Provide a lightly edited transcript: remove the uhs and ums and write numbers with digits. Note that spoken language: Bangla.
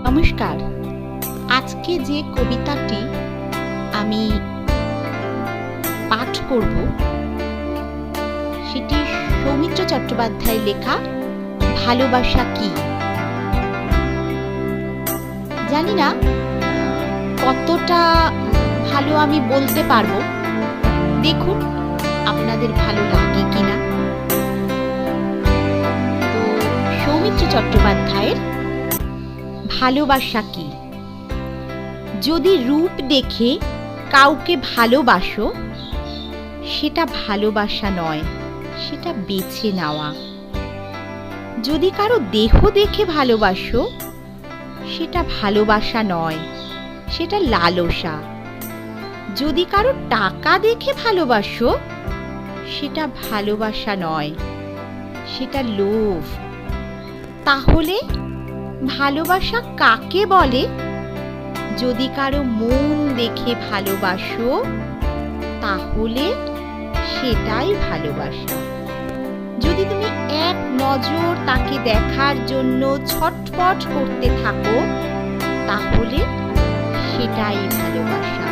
নমস্কার। আজকে যে কবিতাটি আমি পাঠ করব সেটি সৌমিত্র চট্টোপাধ্যায়ের লেখা ভালোবাসা কি। জানি না কতটা ভালো আমি বলতে পারবো, দেখুন আপনাদের ভালো লাগে কিনা। তো সৌমিত্র চট্টোপাধ্যায়ের ভালোবাসা কি। যদি রূপ দেখে কাউকে ভালোবাসো, সেটা ভালোবাসা নয়, সেটা বেছে নেওয়া। যদি কারো দেহ দেখে ভালোবাসো, সেটা ভালোবাসা নয়, সেটা লালসা। যদি কারো টাকা দেখে ভালোবাসো, সেটা ভালোবাসা নয়, সেটা লোভ। তাহলে ভালোবাসা কাকে বলে? যদি কারো মন দেখে ভালোবাসো, তাহলে সেটাই ভালোবাসা। যদি তুমি এক নজর তাকে দেখার জন্য ছটফট করতে থাকো, তাহলে সেটাই ভালোবাসা।